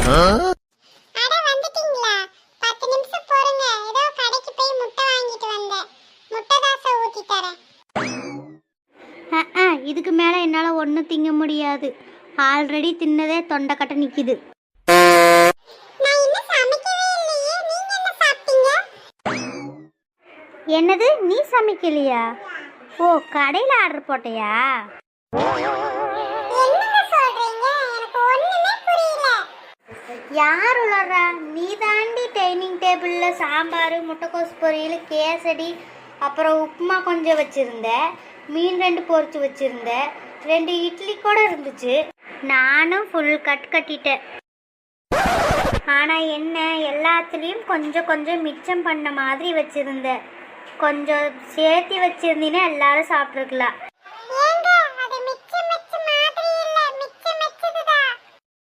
அட வந்துட்டீங்களா? 10 நிமிஷம் பொறுங்க. ஏதோ கடைக்கு போய் முட்டை வாங்கிட்டு வந்தேன். முட்டை தோசை ஊத்தி தரேன். இதுக்கு மேலே என்னால் ஒன்றும் திங்க முடியாது. ஆல்ரெடி தின்னதே தொண்டைக்கட்டை நிற்கிது. நான் இன்னும் சமைக்கவே இல்லையே. நீங்க என்ன சாப்பிட்டீங்க? என்னது, நீ சமைக்கலையா? ஓ, கடையில் ஆர்டர் போட்டையா? என்னங்க சொல்றீங்க? எனக்கு ஒண்ணுமே புரியல. யார் உளறா? நீ தாண்டி டைனிங் டேபிளில் சாம்பார், முட்டைக்கோஸ் பொரியல், கேசரி, அப்புறம் உப்புமா கொஞ்சம் வச்சுருந்த, மீன் 2 பொரிச்சு வச்சுருந்த, 2 இட்லி கூட இருந்துச்சு. நானும் ஃபுல் கட் கட்டிட்டேன். ஆனால் என்ன, எல்லாத்துலேயும் கொஞ்சம் கொஞ்சம் மிச்சம் பண்ண மாதிரி வச்சுருந்த. கொஞ்சம் சேர்த்து வச்சுருந்தீங்கன்னா எல்லாரும் சாப்பிட்ருக்கலாம்.